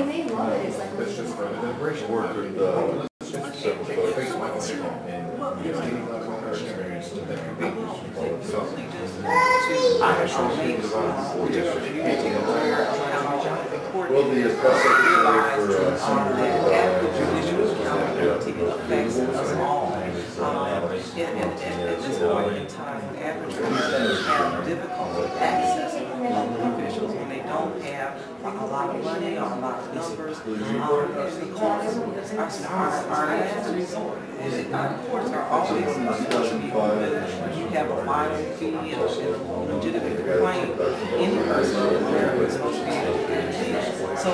they love it. It's like work with several folks well, the process affects us all. At this point in time, advertisers have difficulty accessing public officials when they don't have a lot of money or a lot of numbers. The courts are an last resort. Courts are always supposed to be open. You have a filing fee and a legitimate complaint. Any person in America is supposed to be able to complete. So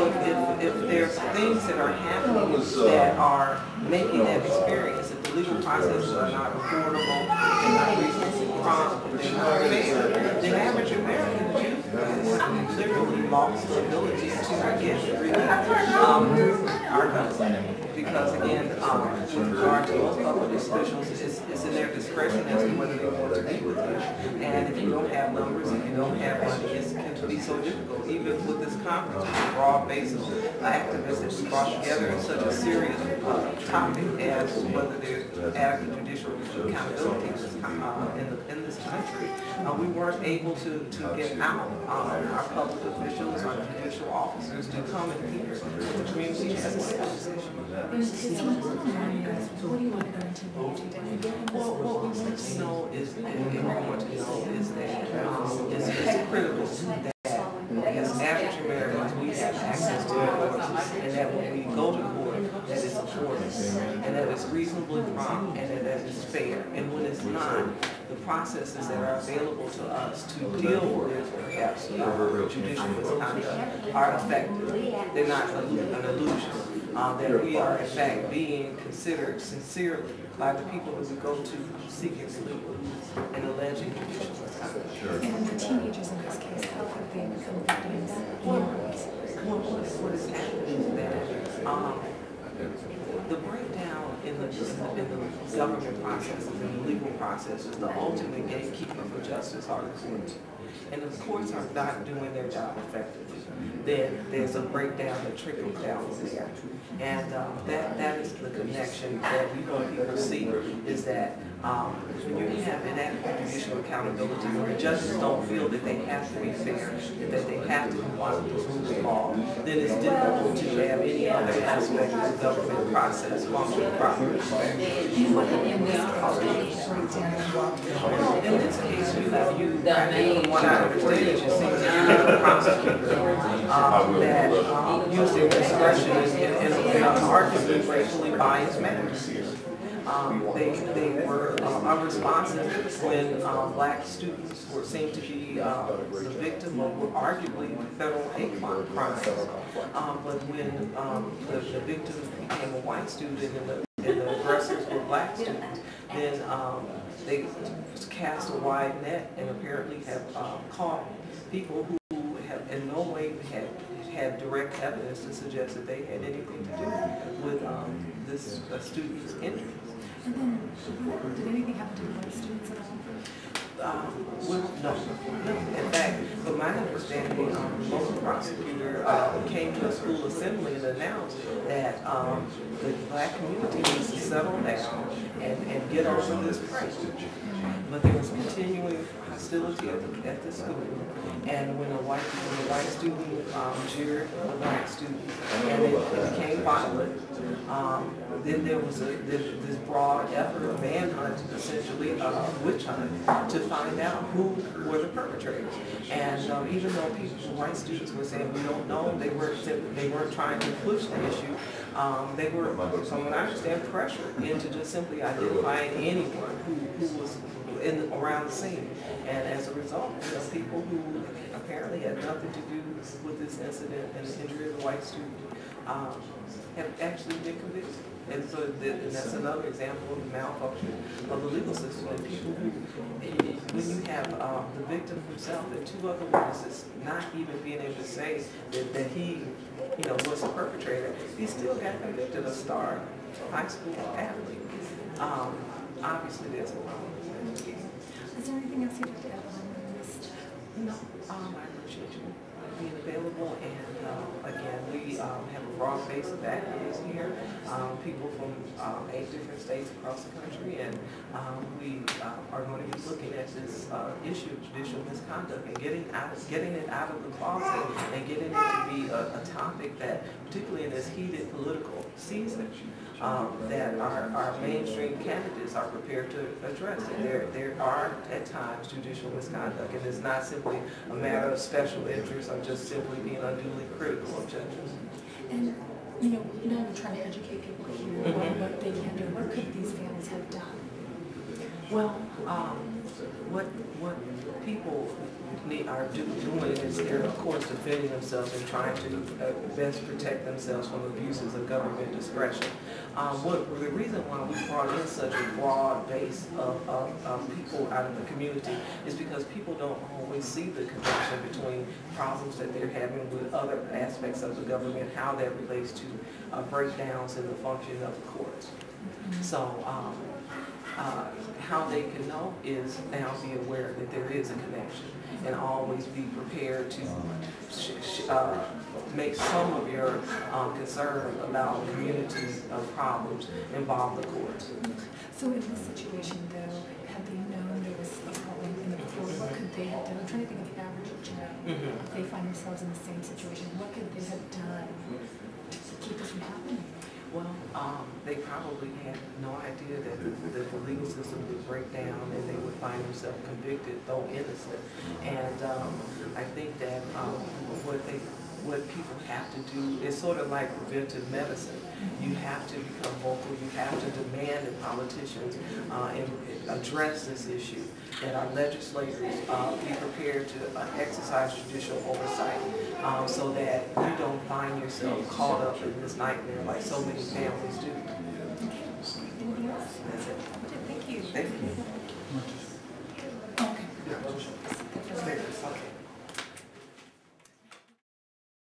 if there's things that are happening that are making that experience, if the legal processes are not affordable, they're not reasonably prompt, they're not fair, the average American Jew has literally lost the ability to get relief our government. Because again, with regard to most public officials, it's in their discretion as to whether they want to meet with you. And if you don't have numbers, if you don't have money, it can be so difficult. Even with this conference, with a broad base of activists that we brought together in such a serious topic as whether there's adequate judicial accountability in this country, we weren't able to get out our public officials, our judicial officers to come and hear what the community has to say. what do you want to go into? Well, what we want to know is, and what we want to know is that it's critical that as average Americans we have access to courts, and that when we go to court, that it's affordable, and that it's reasonably prompt, and that it's fair. And when it's not, the processes that are available to us to deal with perhaps judicial misconduct are effective. They're not an illusion. That we are in fact being considered sincerely by the people that we go to seeking relief and alleging judicial misconduct. And the teenagers in this case, how have they become victims? What is happening is that the breakdown in the government processes and the legal processes, the ultimate gatekeeper for justice are the courts. And if the courts are not doing their job effectively, then there's a breakdown that trickles down from there. And that is the connection that we want people to see, is that when you have inadequate judicial accountability, when the judges don't feel that they have to be fair, that they have to comply with the rules of law, then it's difficult to have any other aspect of the government process function properly. In this case, you have from what I understand, it just seems that you have a prosecutor that used their discretion in arguably racially biased manner. They were unresponsive when black students were seen to be the victim of arguably federal hate crimes. But when the victim became a white student and the aggressors were black students, then they cast a wide net and apparently have caught people who have in no way had direct evidence to suggest that they had anything to do with this student's injuries. And then, did anything happen to the white students at all? Well, no. In fact, from my understanding, the local prosecutor came to a school assembly and announced that the black community needs to settle down and get over this pressure. But there was continuing hostility at the school, and when a white student jeered a black student, and it became violent, then there was this broad effort of manhunt, essentially witch hunt, to find out who were the perpetrators. And even though white students were saying we don't know, they weren't trying to push the issue. They were, from what I understand, pressured into just simply identifying anyone who was around the scene. And as a result, people who apparently had nothing to do with this incident and the injury of the white student have actually been convicted. And so that's another example of the malfunction of the legal system. And people who, when you have the victim himself and two other witnesses not even being able to say that he was a perpetrator, he still got convicted of star high school athlete. Obviously there's a problem. Is there anything else you'd like to add on this? No, I appreciate you being available. political, and again, we have a broad base of activists here, people from 8 different states across the country, and we are going to be looking at this issue of judicial misconduct and getting it out of the closet and getting it to be a topic that, particularly in this heated political season, that our mainstream candidates are prepared to address it. There are at times judicial misconduct, and it's not simply a matter of special interest or just simply being unduly critical of judges. And now we're trying to educate people here on what they can do. What could these families have done? Well, what people are doing is they're, of course, defending themselves and trying to best protect themselves from abuses of government discretion. The reason why we brought in such a broad base of people out of the community is because people don't always see the connection between problems that they're having with other aspects of the government, how that relates to breakdowns in the functioning of the courts. So how they can know is now be aware that there is a connection, and always be prepared to make some of your concern about community problems involve the courts. So in this situation, though, had they known there was a problem in the court, what could they have done? I'm trying to think of the average Joe. If they find themselves in the same situation, what could they have done to keep this from happening? Well, they probably had no idea that the legal system would break down and they would find themselves convicted, though innocent. And I think that what people have to do is sort of like preventive medicine. You have to become vocal. You have to demand that politicians address this issue, that our legislators be prepared to exercise judicial oversight, so that you don't find yourself caught up in this nightmare like so many families do. Anything else? That's it.